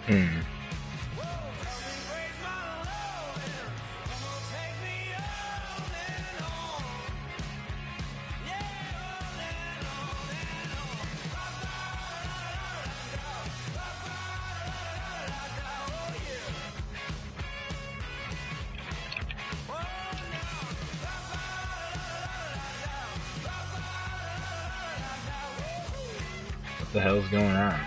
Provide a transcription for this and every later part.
Hmm. What the hell's going on?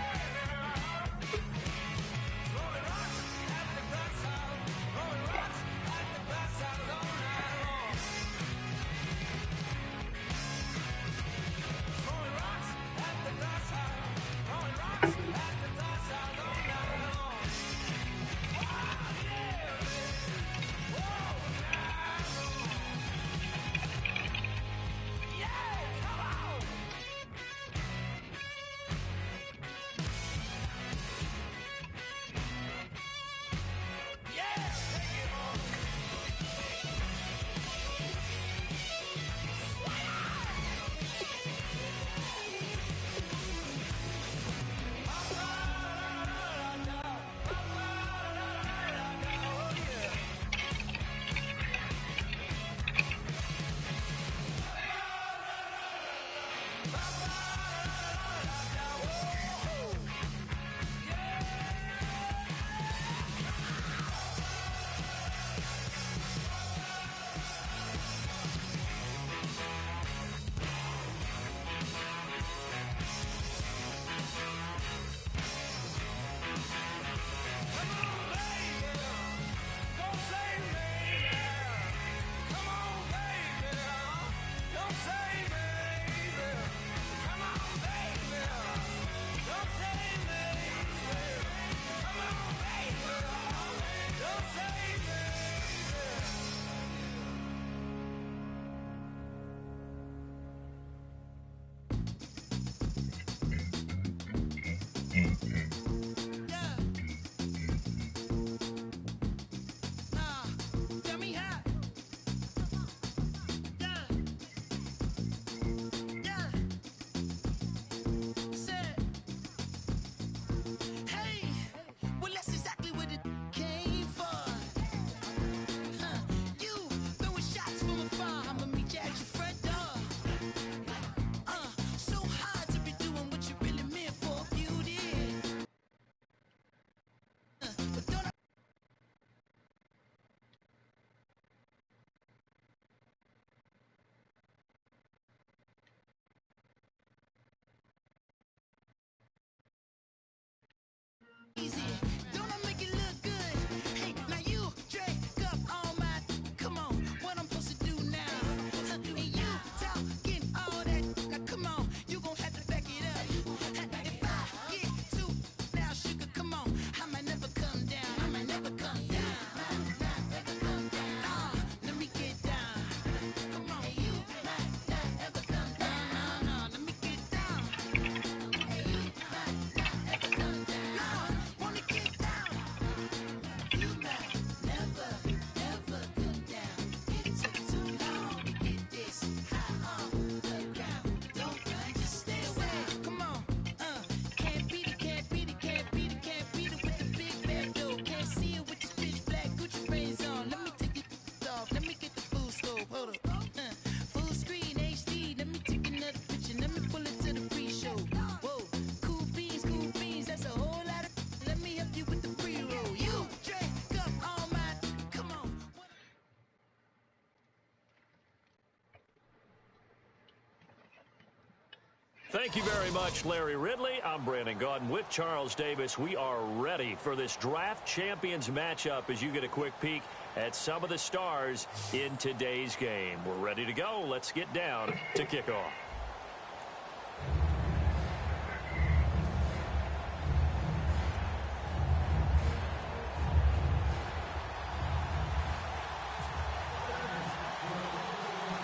Thank you very much, Larry Ridley. I'm Brandon Gaudin with Charles Davis. We are ready for this Draft Champions matchup as you get a quick peek at some of the stars in today's game. We're ready to go. Let's get down to kickoff.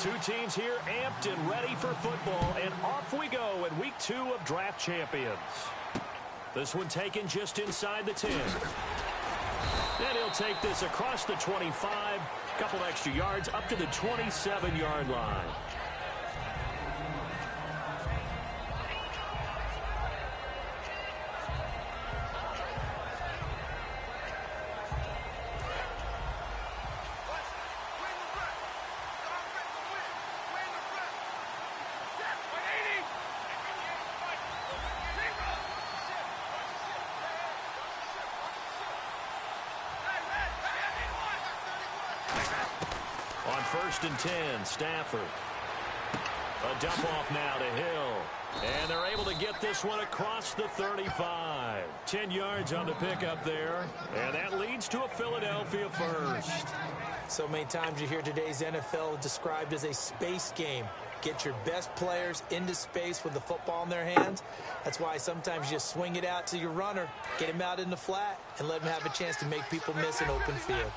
Two teams here amped and ready for football, and off we go in week 2 of Draft Champions. This one taken just inside the 10. And he'll take this across the 25, couple extra yards up to the 27-yard line. first and 10. Stafford. A dump off now to Hill. And they're able to get this one across the 35. 10 yards on the pickup there. And that leads to a Philadelphia first. So many times you hear today's NFL described as a space game. Get your best players into space with the football in their hands. That's why sometimes you just swing it out to your runner, get him out in the flat, and let him have a chance to make people miss an open field.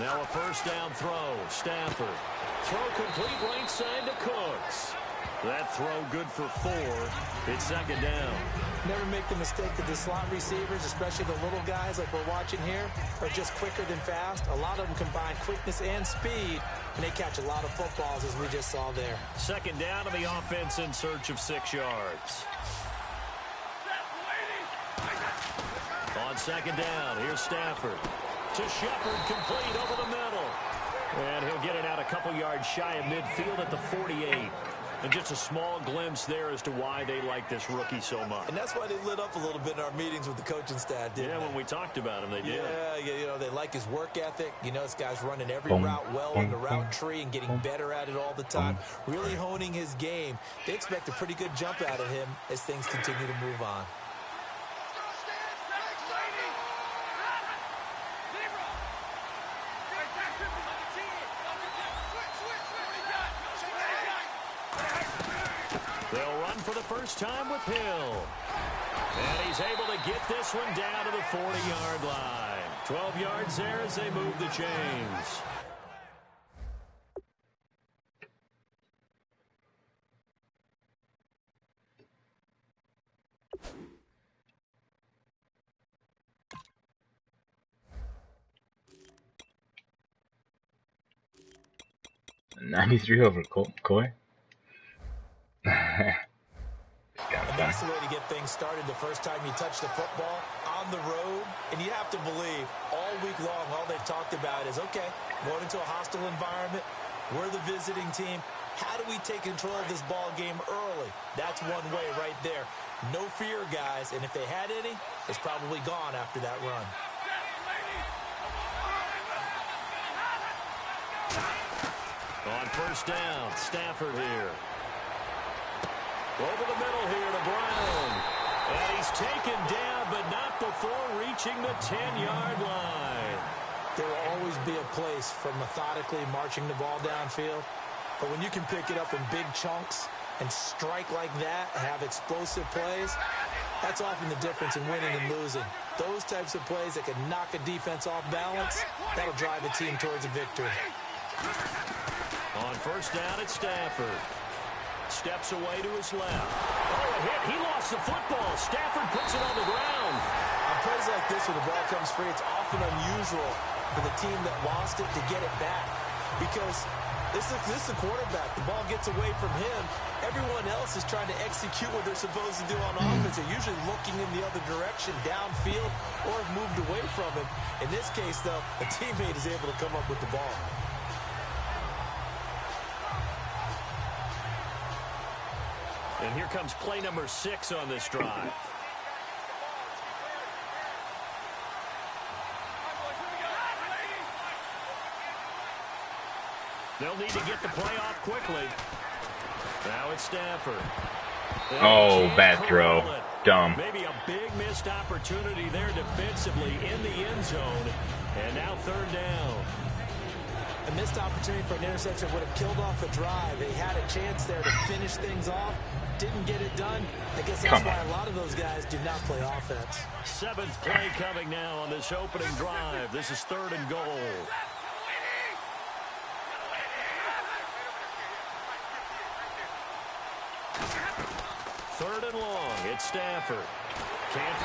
Now a first down throw. Stafford. Throw complete right side to Cooks. That throw good for 4. It's second down. Never make the mistake that the slot receivers, especially the little guys like we're watching here, are just quicker than fast. A lot of them combine quickness and speed, and they catch a lot of footballs, as we just saw there. Second down, and the offense in search of 6 yards. On second down, here's Stafford. To Shepard, complete over the middle. And he'll get it out a couple yards shy of midfield at the 48. And just a small glimpse there as to why they like this rookie so much. And that's why they lit up a little bit in our meetings with the coaching staff, didn't they? Yeah, when we talked about him, they did. Yeah, you know, they like his work ethic. You know, this guy's running every route well in the route tree and getting better at it all the time. Really honing his game. They expect a pretty good jump out of him as things continue to move on. They'll run for the first time with Hill. And he's able to get this one down to the 40-yard line. 12 yards there as they move the chains. $93 over Coy. And that's the way to get things started the first time you touch the football on the road. And you have to believe all week long, all they've talked about is, okay, going into a hostile environment, we're the visiting team. How do we take control of this ball game early? That's one way right there. No fear, guys. And if they had any, it's probably gone after that run. On first down, Stafford here. Over the middle here to Brown. And he's taken down, but not before reaching the 10-yard line. There will always be a place for methodically marching the ball downfield. But when you can pick it up in big chunks and strike like that, have explosive plays, that's often the difference in winning and losing. Those types of plays that can knock a defense off balance, that'll drive a team towards a victory. On first down, it's Stafford. Steps away to his left. Oh, a hit. He lost the football. Stafford puts it on the ground. On plays like this where the ball comes free, it's often unusual for the team that lost it to get it back. Because this is the quarterback. The ball gets away from him. Everyone else is trying to execute what they're supposed to do on offense. They're usually looking in the other direction, downfield, or have moved away from him. In this case, though, a teammate is able to come up with the ball. And here comes play number 6 on this drive. They'll need to get the play off quickly. Now it's Stafford. Oh, bad throw. Dumb. Maybe a big missed opportunity there defensively in the end zone. And now third down. A missed opportunity for an interception would have killed off a drive. They had a chance there to finish things off. Didn't get it done. I guess that's why a lot of those guys do not play offense. 7th play coming now on this opening drive. This is 3rd and goal. Third and long. It's Stafford. And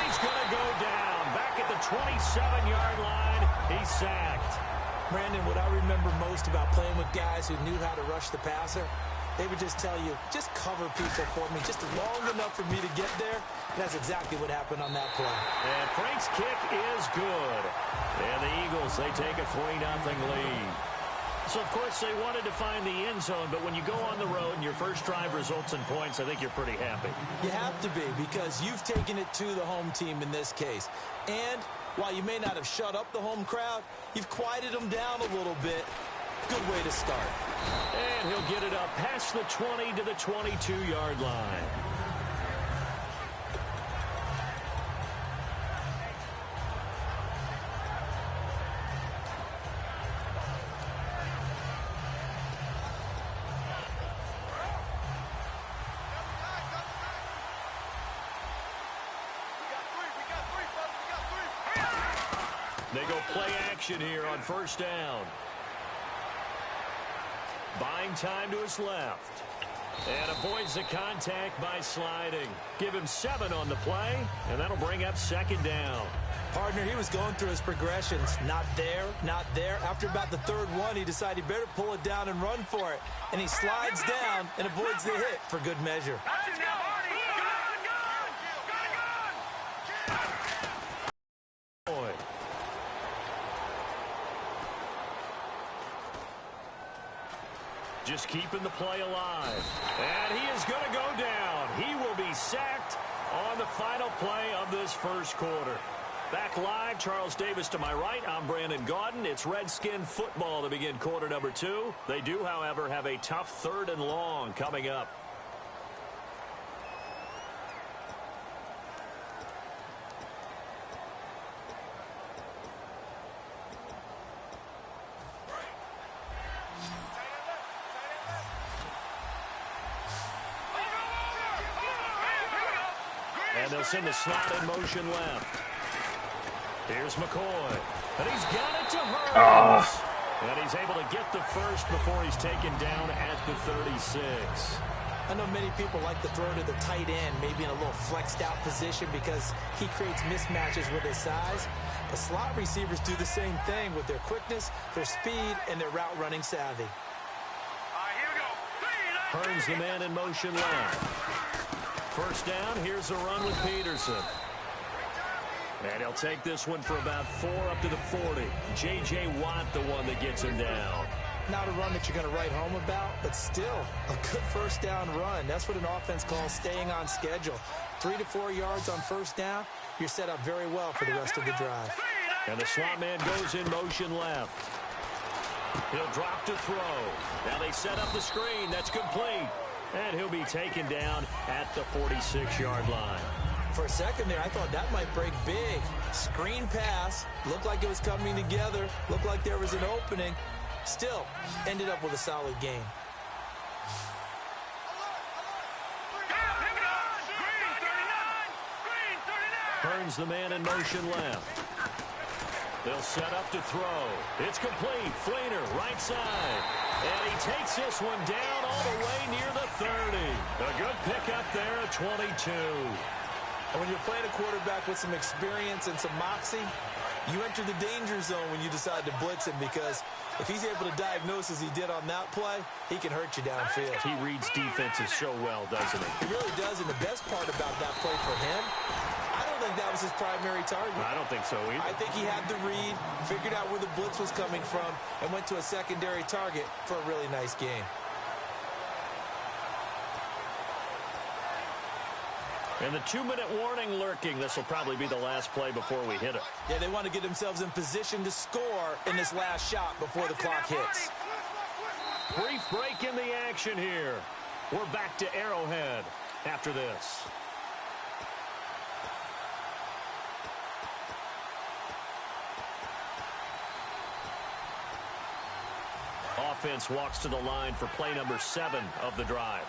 he's going to go down. Back at the 27-yard line. He's sacked. Brandon, what I remember most about playing with guys who knew how to rush the passer, they would just tell you, just cover people for me, just long enough for me to get there. And that's exactly what happened on that play. And Frank's kick is good. And the Eagles, they take a 3-0 lead. So, of course, they wanted to find the end zone, but when you go on the road and your first drive results in points, I think you're pretty happy. You have to be, because you've taken it to the home team in this case. And while you may not have shut up the home crowd, you've quieted them down a little bit. Good way to start. And he'll get it up past the 20 to the 22-yard line. They go play action here on first down. Buying time to his left. And avoids the contact by sliding. Give him 7 on the play, and that'll bring up second down. Partner, he was going through his progressions. Not there, not there. After about the third one, he decided he better pull it down and run for it. And he slides down and avoids the hit for good measure. Just keeping the play alive. And he is going to go down. He will be sacked on the final play of this first quarter. Back live, Charles Davis to my right. I'm Brandon Gaudin. It's Redskin football to begin quarter number 2. They do, however, have a tough 3rd and long coming up. And they'll send the slot in motion left. Here's McCoy. And he's got it to Hurts. And he's able to get the first before he's taken down at the 36. I know many people like to throw to the tight end, maybe in a little flexed out position because he creates mismatches with his size. But slot receivers do the same thing with their quickness, their speed, and their route running savvy. Hearns the man in motion left. First down, here's a run with Peterson. And he'll take this one for about 4 up to the 40. J.J. Watt, the one that gets him down. Not a run that you're going to write home about, but still a good first down run. That's what an offense calls staying on schedule. 3 to 4 yards on first down, you're set up very well for the rest of the drive. And the slot man goes in motion left. He'll drop to throw. Now they set up the screen. That's complete. And he'll be taken down at the 46-yard line. For a second there, I thought that might break big. Screen pass. Looked like it was coming together. Looked like there was an opening. Still, ended up with a solid game. Hearns the man in motion left. They'll set up to throw. It's complete. Fleener, right side. And he takes this one down all the way near the 30. A good pickup there at 22. And when you're playing a quarterback with some experience and some moxie, you enter the danger zone when you decide to blitz him, because if he's able to diagnose as he did on that play, he can hurt you downfield. He reads defenses so well, doesn't he? He really does, and the best part about that play for him, I don't think that was his primary target. I don't think so either. I think he had the read, figured out where the blitz was coming from, and went to a secondary target for a really nice game. And the 2-minute warning lurking. This will probably be the last play before we hit it. Yeah, they want to get themselves in position to score in this last shot before the clock hits. Brief break in the action here. We're back to Arrowhead after this. Offense walks to the line for play number 7 of the drive.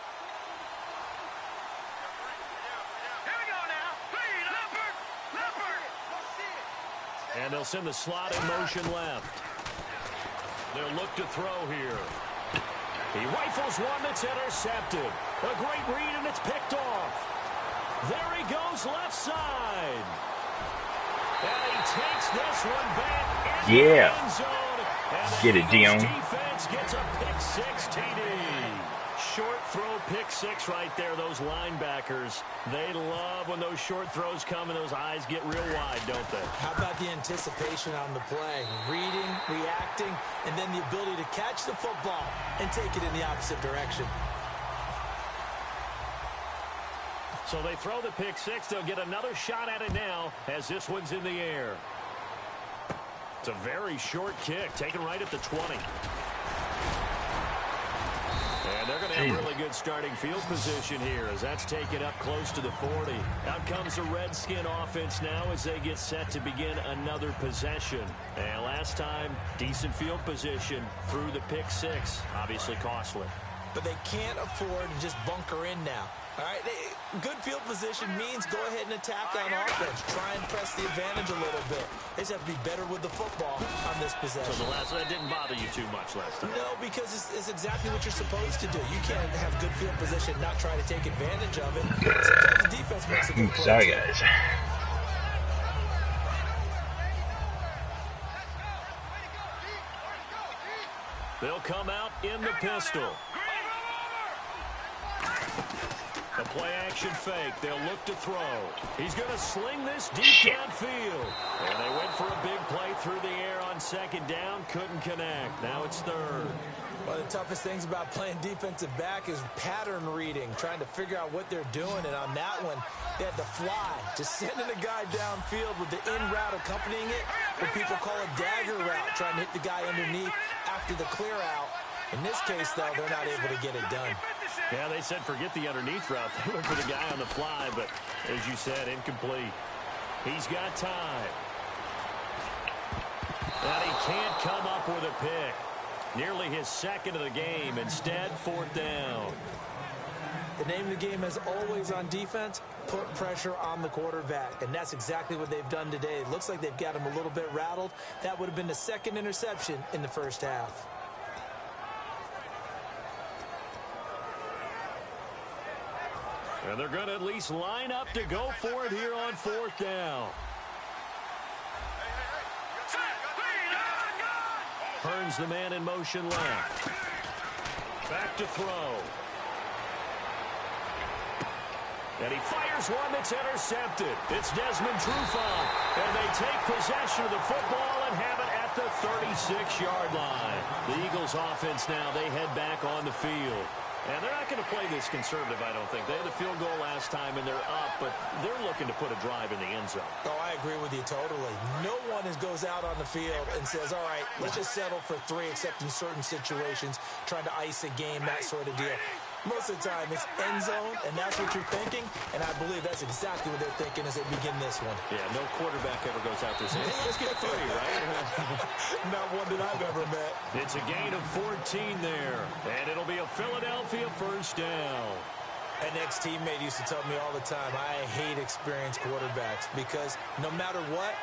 And they'll send the slot in motion left. They'll look to throw here. He rifles one that's intercepted. A great read, and it's picked off. There he goes left side. And he takes this one back in the end zone. And get it, Dion. Defense gets a pick-6 TD. Short throw pick-6 right there. Those linebackers, they love when those short throws come and those eyes get real wide, don't they? How about the anticipation on the play, reading, reacting, and then the ability to catch the football and take it in the opposite direction. So they throw the pick six. They'll get another shot at it now as this one's in the air. It's a very short kick, taken right at the 20. And they're going to have really good starting field position here as that's taken up close to the 40. Out comes the Redskin offense now as they get set to begin another possession. And last time, decent field position through the pick six. Obviously costly. But they can't afford to just bunker in now. All right, good field position means go ahead and attack on offense. Try and press the advantage a little bit. They just have to be better with the football on this possession. So that didn't bother you too much last time? No, because it's exactly what you're supposed to do. You can't have good field position and not try to take advantage of it. Sometimes the defense makes a good play. Sorry, guys. They'll come out in the pistol. A play-action fake. They'll look to throw. He's going to sling this deep downfield. And they went for a big play through the air on second down. Couldn't connect. Now it's third. One of the toughest things about playing defensive back is pattern reading, trying to figure out what they're doing. And on that one, they had to fly, just sending a guy downfield with the in route accompanying it, what people call a dagger route, trying to hit the guy underneath after the clear out. In this case, though, they're not able to get it done. Yeah, they said forget the underneath route. They went for the guy on the fly, but as you said, incomplete. He's got time. And he can't come up with a pick. Nearly his second of the game. Instead, fourth down. The name of the game, as always on defense, put pressure on the quarterback. And that's exactly what they've done today. It looks like they've got him a little bit rattled. That would have been the second interception in the first half. And they're going to at least line up to go for it here on fourth down. Hearns the man in motion left. Back to throw. And he fires one that's intercepted. It's Desmond Trufant. And they take possession of the football and have it at the 36-yard line. The Eagles offense now, they head back on the field. And they're not going to play this conservative, I don't think. They had the field goal last time, and they're up, but they're looking to put a drive in the end zone. Oh, I agree with you totally. No one goes out on the field and says, all right, let's just settle for 3, except in certain situations, trying to ice a game, that sort of deal. Most of the time, it's end zone, and that's what you're thinking, and I believe that's exactly what they're thinking as they begin this one. Yeah, no quarterback ever goes out there saying, hey, let's get 3, right? Not one that I've ever met. It's a gain of 14 there, and it'll be a Philadelphia first down. An ex-teammate used to tell me all the time, I hate experienced quarterbacks because no matter what,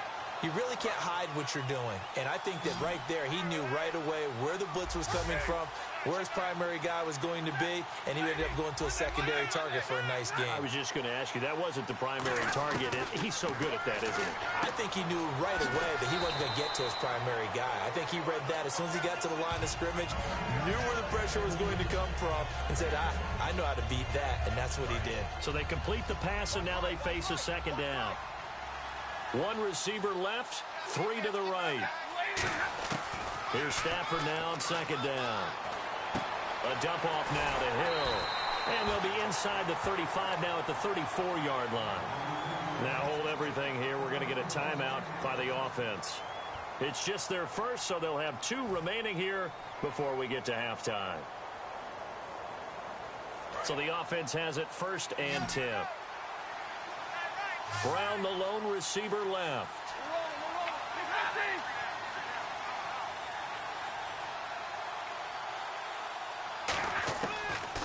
you really can't hide what you're doing. And I think that right there, he knew right away where the blitz was coming from, where his primary guy was going to be, and he ended up going to a secondary target for a nice game. I was just going to ask you, that wasn't the primary target. He's so good at that, isn't he? I think he knew right away that he wasn't going to get to his primary guy. I think he read that as soon as he got to the line of scrimmage, knew where the pressure was going to come from, and said, I know how to beat that, and that's what he did. So they complete the pass, and now they face a second down. 1 receiver left, 3 to the right. Here's Stafford now on second down. A dump off now to Hill. And they'll be inside the 35 now at the 34-yard line. Now hold everything here. We're going to get a timeout by the offense. It's just their first, so they'll have 2 remaining here before we get to halftime. So the offense has it 1st and 10. Brown, the lone receiver, left.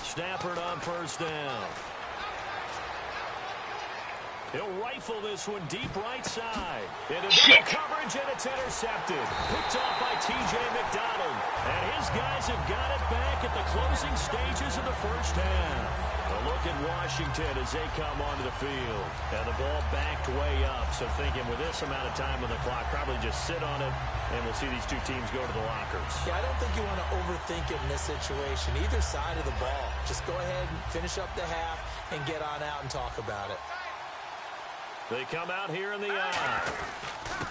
Stafford on first down. He'll rifle this one deep right side. Into double coverage, and it's intercepted. Picked off by T.J. McDonald. And his guys have got it back at the closing stages of the first half. A look at Washington as they come onto the field. And the ball backed way up. So thinking with this amount of time on the clock, probably just sit on it, and we'll see these 2 teams go to the lockers. Yeah, I don't think you want to overthink it in this situation. Either side of the ball. Just go ahead and finish up the half and get on out and talk about it. They come out here in the eye.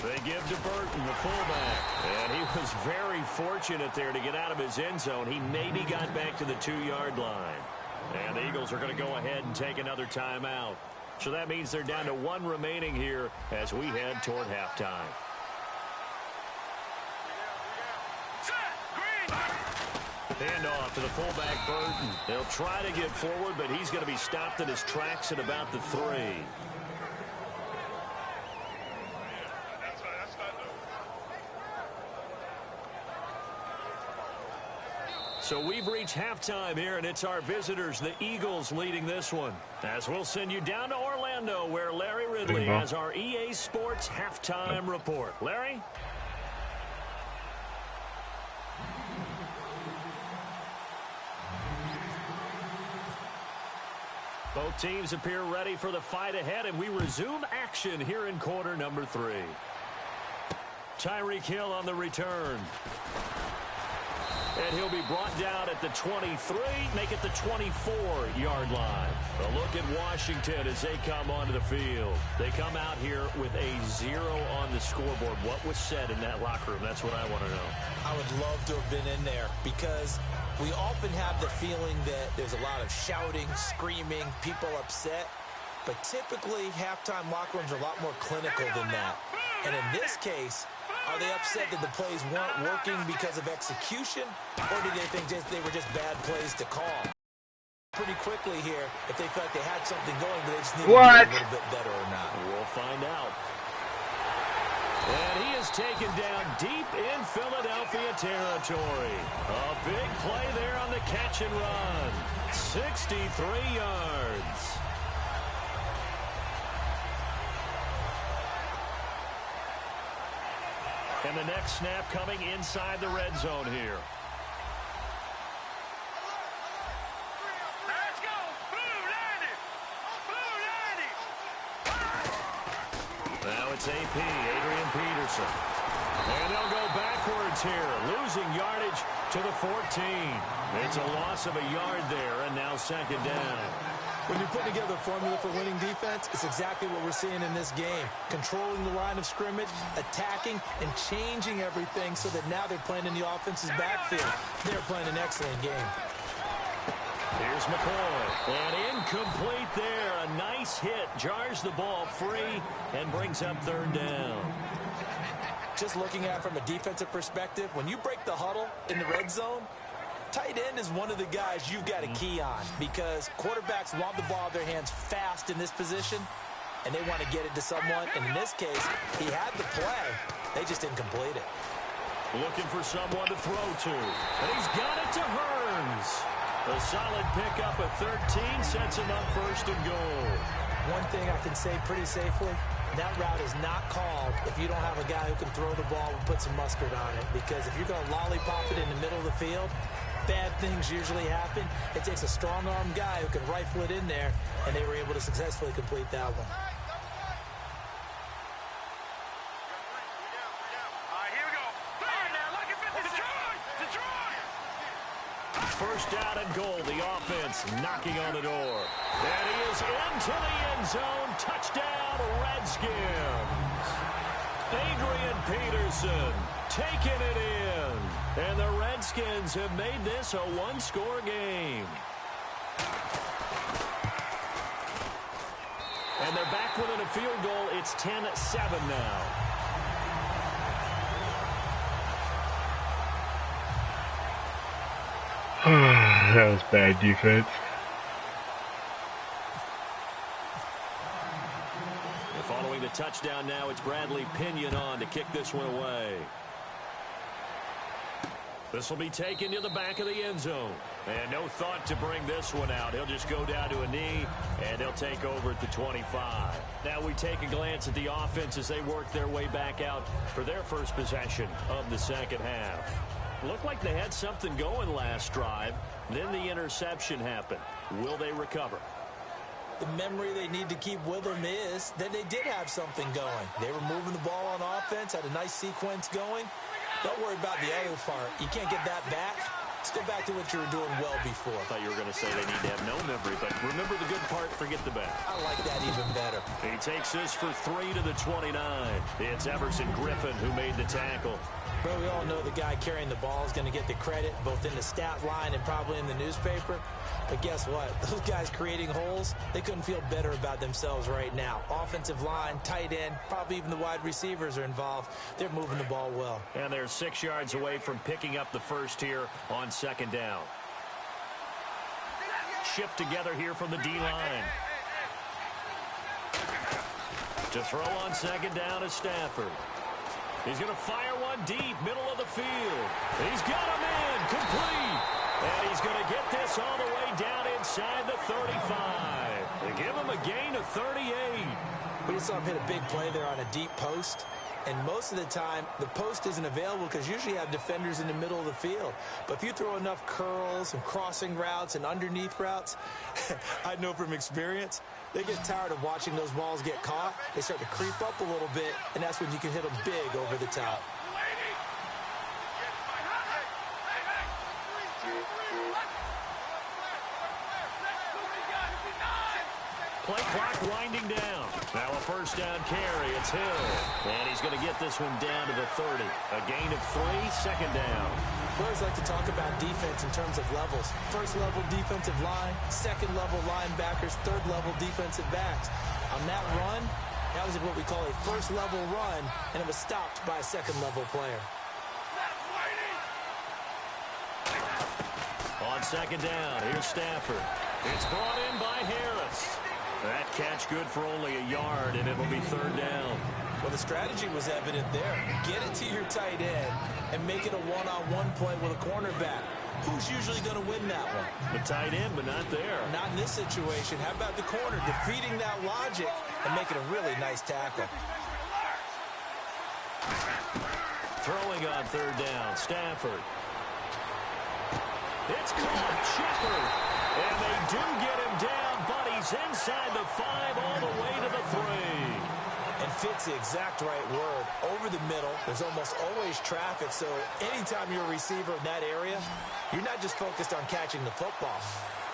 They give to Burton, the fullback. And he was very fortunate there to get out of his end zone. He maybe got back to the 2-yard line. And the Eagles are going to go ahead and take another timeout. So that means they're down to 1 remaining here as we head toward halftime. Handoff to the fullback, Burton. They'll try to get forward, but he's going to be stopped in his tracks at about the 3. So we've reached halftime here, and it's our visitors, the Eagles, leading this one. As we'll send you down to Orlando, where Larry Ridley has our EA Sports halftime report. Larry? Both teams appear ready for the fight ahead, and we resume action here in quarter number 3. Tyreek Hill on the return. And he'll be brought down at the 23, make it the 24-yard line. A look at Washington as they come onto the field. They come out here with a 0 on the scoreboard. What was said in that locker room? That's what I want to know. I would love to have been in there because we often have the feeling that there's a lot of shouting, screaming, people upset. But typically, halftime locker rooms are a lot more clinical than that. And in this case, are they upset that the plays weren't working because of execution, or do they think they were just bad plays to call? Pretty quickly here, if they felt like they had something going, but they just needed to do a little bit better or not. We'll find out. And he is taken down deep in Philadelphia territory. A big play there on the catch and run. 63 yards. And the next snap coming inside the red zone here. Let's go! Blue 90! Blue 90! Now it's AP, Adrian Peterson. And they'll go backwards here, losing yardage to the 14. It's a loss of a yard there, and now second down. When you're putting together a formula for winning defense, it's exactly what we're seeing in this game. Controlling the line of scrimmage, attacking, and changing everything so that now they're playing in the offense's backfield. They're playing an excellent game. Here's McCoy. And incomplete there. A nice hit. Jars the ball free and brings up third down. Just looking at it from a defensive perspective, when you break the huddle in the red zone, tight end is one of the guys you've got a key on because quarterbacks want the ball in their hands fast in this position, and they want to get it to someone. And in this case, he had the play. They just didn't complete it. Looking for someone to throw to. And he's got it to Hearns. A solid pickup at 13 sets him up first and goal. One thing I can say pretty safely, that route is not called if you don't have a guy who can throw the ball and put some mustard on it. Because if you're going to lollipop it in the middle of the field, bad things usually happen. It takes a strong-arm guy who can rifle it in there, and they were able to successfully complete that one. Here we go. All right, now look at Detroit! First down and goal. The offense knocking on the door. And he is into the end zone. Touchdown, Redskins. Adrian Peterson taking it in. And the Redskins have made this a one-score game. And they're back within a field goal. It's 10-7 now. That was bad defense. Following the touchdown now, it's Bradley Pinion on to kick this one away. This will be taken to the back of the end zone. And no thought to bring this one out. He'll just go down to a knee, and they'll take over at the 25. Now we take a glance at the offense as they work their way back out for their first possession of the second half. Looked like they had something going last drive. Then the interception happened. Will they recover? The memory they need to keep with them is that they did have something going. They were moving the ball on offense, had a nice sequence going. Don't worry about the other part. You can't get that back. Let's go back to what you were doing well before. I thought you were going to say they need to have no memory, but remember the good part, forget the bad. I like that even better. He takes this for 3 to the 29. It's Everson Griffin who made the tackle. Bro, we all know the guy carrying the ball is going to get the credit, both in the stat line and probably in the newspaper. But guess what? Those guys creating holes, they couldn't feel better about themselves right now. Offensive line, tight end, probably even the wide receivers are involved. They're moving the ball well. And they're 6 yards away from picking up the first here on second down. Shift together here from the D-line. To throw on second down is Stafford. He's going to fire one deep, middle of the field. He's got him in, complete. And he's going to get this all the way down inside the 35. They give him a gain of 38. We just saw him hit a big play there on a deep post. And most of the time, the post isn't available because usually you have defenders in the middle of the field. But if you throw enough curls and crossing routes and underneath routes, I know from experience, they get tired of watching those balls get caught. They start to creep up a little bit, and that's when you can hit them big over the top. Play clock winding down. Now a first down carry. It's Hill. And he's going to get this one down to the 30. A gain of 3, second down. We always like to talk about defense in terms of levels. First level defensive line, second level linebackers, third level defensive backs. On that run, that was what we call a first level run, and it was stopped by a second level player. On second down, here's Stafford. It's brought in by Harris. That catch good for only a yard, and it'll be third down. Well, the strategy was evident there. Get it to your tight end and make it a one-on-one play with a cornerback. Who's usually going to win that one? The tight end, but not there. Not in this situation. How about the corner defeating that logic and making a really nice tackle? Throwing on third down, Stafford. It's caught, Shepard. And they do get him down, but he's inside the 5 all the way to the 3. And fits the exact right word. Over the middle, there's almost always traffic, so anytime you're a receiver in that area, you're not just focused on catching the football.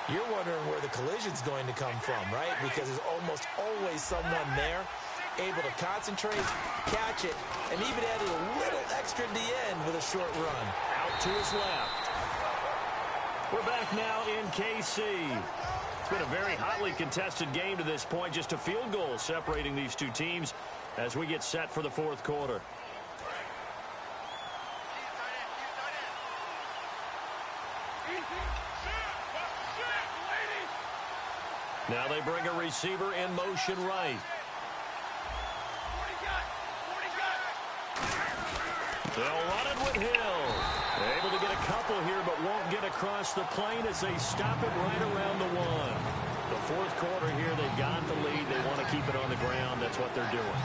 You're wondering where the collision's going to come from, right? Because there's almost always someone there able to concentrate, catch it, and even added a little extra at the end with a short run. Out to his left. We're back now in KC. It's been a very hotly contested game to this point. Just a field goal separating these two teams as we get set for the fourth quarter. Now they bring a receiver in motion right. They'll run it with Hill. Able to get a couple here, but won't get across the plane as they stop it right around the 1. The fourth quarter here, they've got the lead. They want to keep it on the ground. That's what they're doing.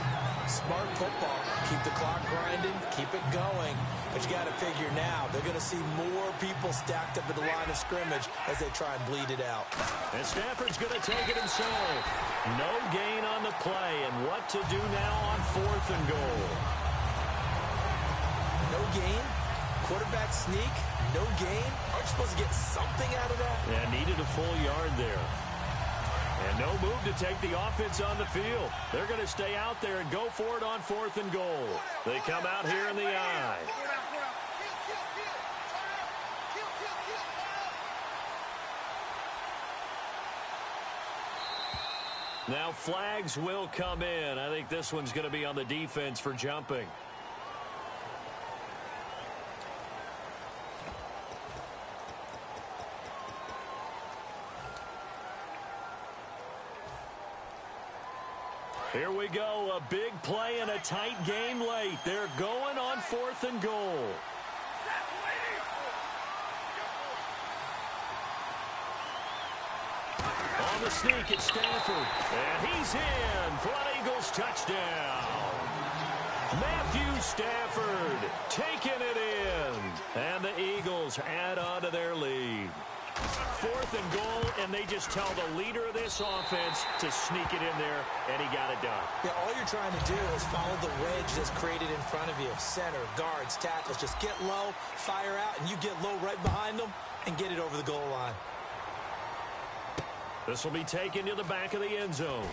Smart football. Keep the clock grinding. Keep it going. But you got to figure now, they're going to see more people stacked up at the line of scrimmage as they try and bleed it out. And Stafford's going to take it himself. No gain on the play. And what to do now on 4th and goal? No gain? Quarterback sneak? No gain? Aren't you supposed to get something out of that? Yeah, needed a full yard there. And no move to take the offense on the field. They're going to stay out there and go for it on 4th and goal. They come out here in the I. Now flags will come in. I think this one's going to be on the defense for jumping. Here we go, a big play and a tight game late. They're going on 4th and goal. On the sneak, it's Stafford. And he's in for an Eagles touchdown. Matthew Stafford taking it in. And the Eagles add on to their lead. 4th and goal, and they just tell the leader of this offense to sneak it in there, and he got it done. Yeah, all you're trying to do is follow the wedge that's created in front of you. Center, guards, tackles. Just get low, fire out, and you get low right behind them and get it over the goal line. This will be taken to the back of the end zone.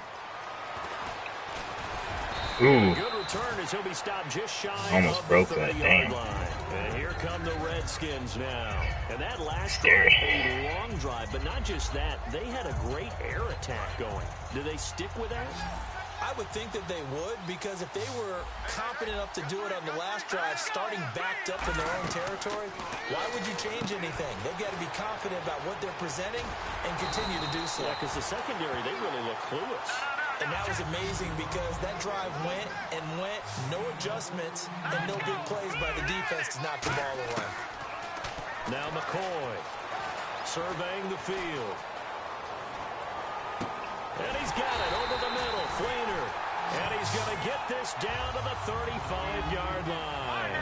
Ooh. Good return as he'll be stopped just shy Almost of broke the that. 30-yard Damn. line. And here come the Redskins now. And that last Scary. drive, a long drive, but not just that. They had a great air attack going. Do they stick with that? I would think that they would, because if they were confident enough to do it on the last drive, starting backed up in their own territory, why would you change anything? They've got to be confident about what they're presenting and continue to do so. Yeah, because the secondary, they really look clueless. And that was amazing because that drive went and went, no adjustments, and no big plays by the defense to knock the ball away. Now McCoy surveying the field. And he's got it over the middle. Fleener. And he's going to get this down to the 35-yard line.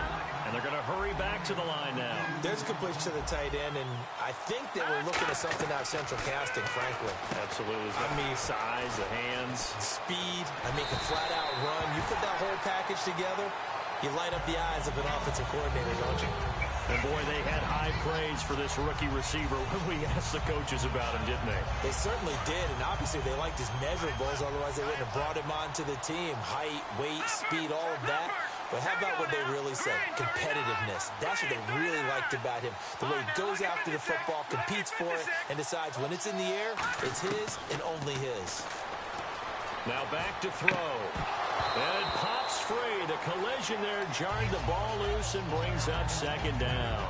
And they're going to hurry back to the line now. There's a completion to the tight end, and I think they were looking at something out central casting, frankly. Absolutely. I mean, size, the hands. Speed. I mean, can flat out run. You put that whole package together, you light up the eyes of an offensive coordinator, don't you? And, boy, they had high praise for this rookie receiver when we asked the coaches about him, didn't they? They certainly did, and obviously they liked his measurables. Otherwise, they wouldn't have brought him onto the team. Height, weight, speed, all of that. But how about what they really said? Competitiveness. That's what they really liked about him. The way he goes after the football, competes for it, and decides when it's in the air, it's his and only his. Now back to throw. And it pops free. The collision there jarring the ball loose and brings up 2nd down.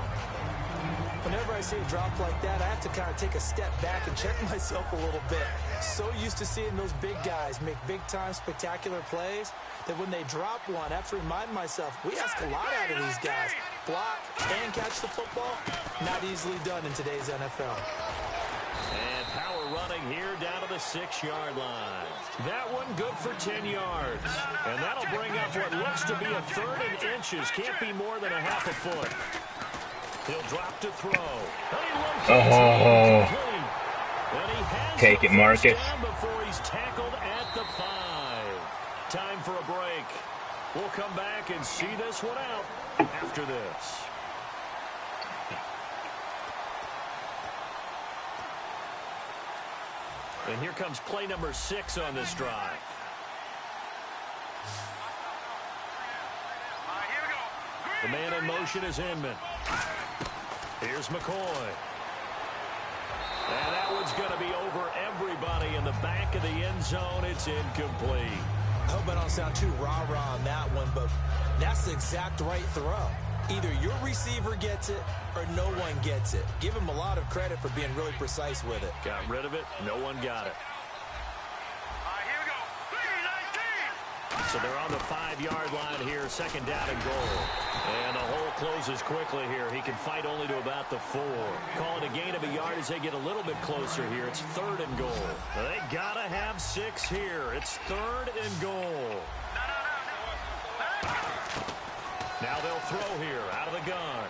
Whenever I see a drop like that, I have to kind of take a step back and check myself a little bit. So used to seeing those big guys make big-time spectacular plays that when they drop one, I have to remind myself, we ask a lot out of these guys. Block and catch the football, not easily done in today's NFL. And power running here down to the 6-yard line. That one good for 10 yards. And that'll bring up what looks to be a 3rd and inches. Can't be more than a half a foot. He'll drop to throw. And he has Take it, Marcus. down before he's tackled at the 5. Time for a break. We'll come back and see this one out after this. And here comes play number 6 on this drive. The man in motion is Inman. Here's McCoy. And that one's going to be over everybody in the back of the end zone. It's incomplete. I hope I don't sound too rah-rah on that one, but that's the exact right throw. Either your receiver gets it or no one gets it. Give him a lot of credit for being really precise with it. Got rid of it. No one got it. Here we go. 3-19. So they're on the 5-yard line here. 2nd down and goal. And the hole closes quickly here. He can fight only to about the 4. Call it a gain of a yard as they get a little bit closer here. It's 3rd and goal. They got to have 6 here. It's 3rd and goal. Now they'll throw here out of the gun.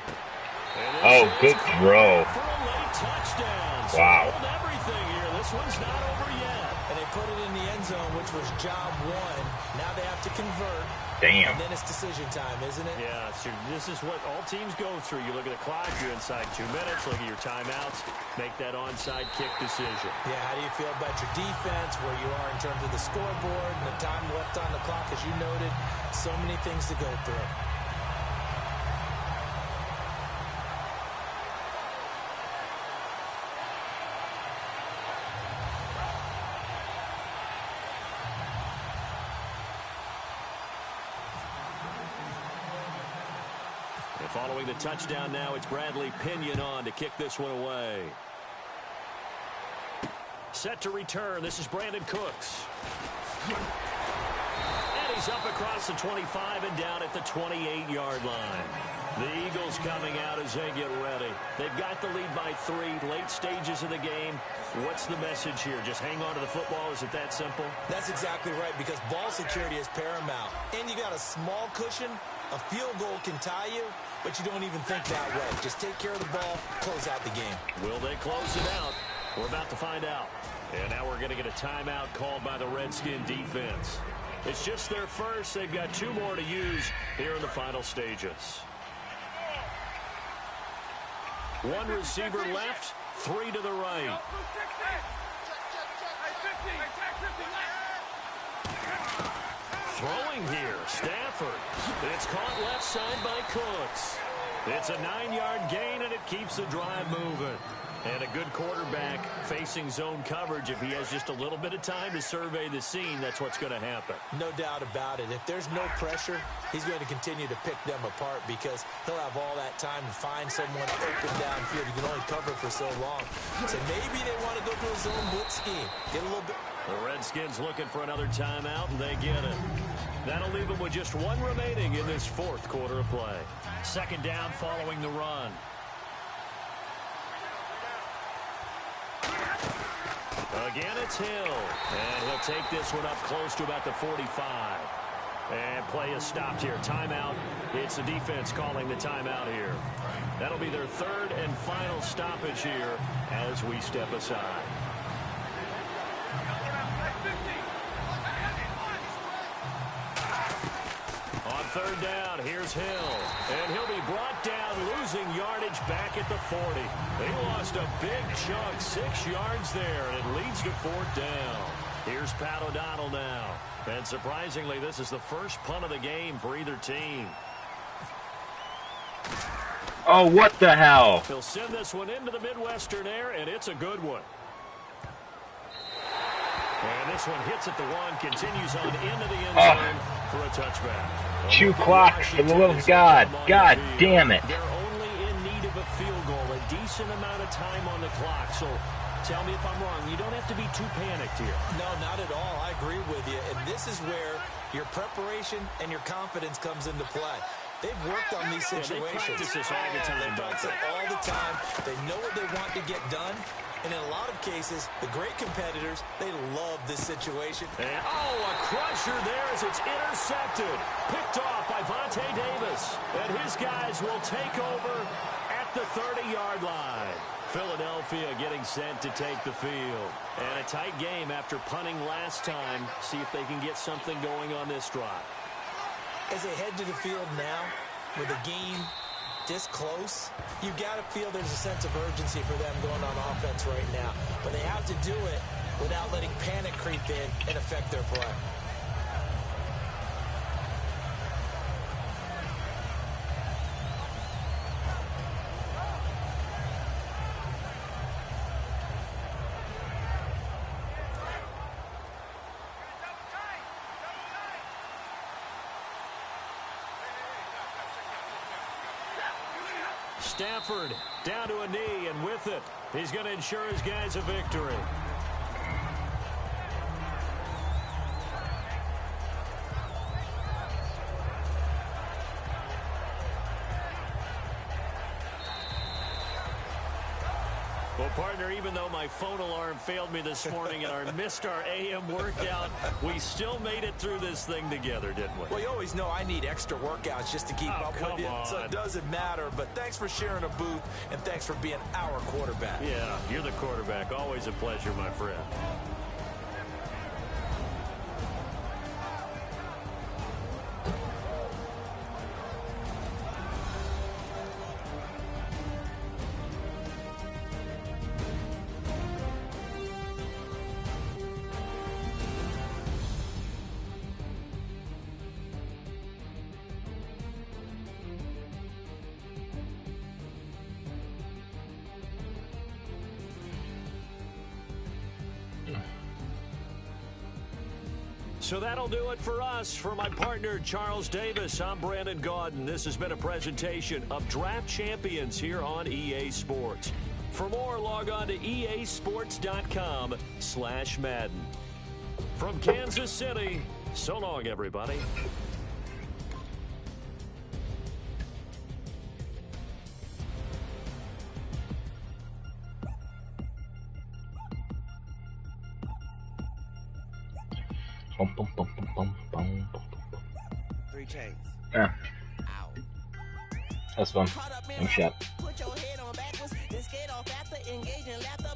Oh, good throw. For a late touchdown. So Wow. hold everything here. This one's not over yet. And they put it in the end zone, which was job 1. Now they have to convert. Damn. And then it's decision time, isn't it? Yeah, so this is what all teams go through. You look at the clock, you're inside 2 minutes, look at your timeouts, make that onside kick decision. Yeah, how do you feel about your defense, where you are in terms of the scoreboard, and the time left on the clock, as you noted? So many things to go through. And following the touchdown now, it's Bradley Pinion on to kick this one away. Set to return. This is Brandon Cooks. And he's up across the 25 and down at the 28-yard line. The Eagles coming out as they get ready. They've got the lead by 3, late stages of the game. What's the message here? Just hang on to the football? Is it that simple? That's exactly right, because ball security is paramount. And you got a small cushion. A field goal can tie you, but you don't even think that way. Just take care of the ball, close out the game. Will they close it out? We're about to find out. And now we're going to get a timeout called by the Redskin defense. It's just their first. They've got 2 more to use here in the final stages. 1 receiver left, 3 to the right. Throwing here, Stafford. It's caught left side by Cooks. It's a 9-yard gain, and it keeps the drive moving. And a good quarterback facing zone coverage. If he has just a little bit of time to survey the scene, that's what's going to happen. No doubt about it. If there's no pressure, he's going to continue to pick them apart because he'll have all that time to find someone open downfield. You can only cover for so long. So maybe they want to go to a zone blitz scheme. Get a little bit. The Redskins looking for another timeout, and they get it. That'll leave them with just 1 remaining in this 4th quarter of play. 2nd down following the run. Again, it's Hill. And he'll take this one up close to about the 45. And play is stopped here. Timeout. It's the defense calling the timeout here. That'll be their 3rd and final stoppage here as we step aside. On 3rd down, here's Hill. And he'll be brought down, losing yardage back at the 40. They lost a big chunk, 6 yards there, and it leads to 4th down. Here's Pat O'Donnell now. And surprisingly, this is the first punt of the game for either team. Oh, what the hell? He'll send this one into the Midwestern air, and it's a good one. And this one hits at the 1, continues on into the end zone for a touchback. 2 clocks, for the love of God. God damn it. They're only in need of a field goal, a decent amount of time on the clock. So tell me if I'm wrong. You don't have to be too panicked here. No, not at all. I agree with you. And this is where your preparation and your confidence comes into play. They've worked on these situations. They practice this all the time. They practice it all the time. They know what they want to get done. And in a lot of cases, the great competitors, they love this situation. And, a crusher there as it's intercepted. Picked off by Vontae Davis. And his guys will take over at the 30-yard line. Philadelphia getting sent to take the field. And a tight game after punting last time. See if they can get something going on this drive. As they head to the field now, with a game this close, you got to feel there's a sense of urgency for them going on offense right now. But they have to do it without letting panic creep in and affect their play. Stafford down to a knee, and with it, he's going to ensure his guys a victory. Well, partner, even though my phone alarm failed me this morning and missed our AM workout, we still made it through this thing together, didn't we? Well, you always know I need extra workouts just to keep up with you, so it doesn't matter. But thanks for sharing a booth, and thanks for being our quarterback. Yeah, you're the quarterback. Always a pleasure, my friend. So that'll do it for us. For my partner, Charles Davis, I'm Brandon Gaudin. This has been a presentation of Draft Champions here on EA Sports. For more, log on to easports.com/Madden. From Kansas City, so long, everybody. Bum, bum, bum, bum, bum, bum, bum. 3 chains. Yeah, Ow. that's fun. I'm shot. Put your head on backwards, then skate off after engaging laughter.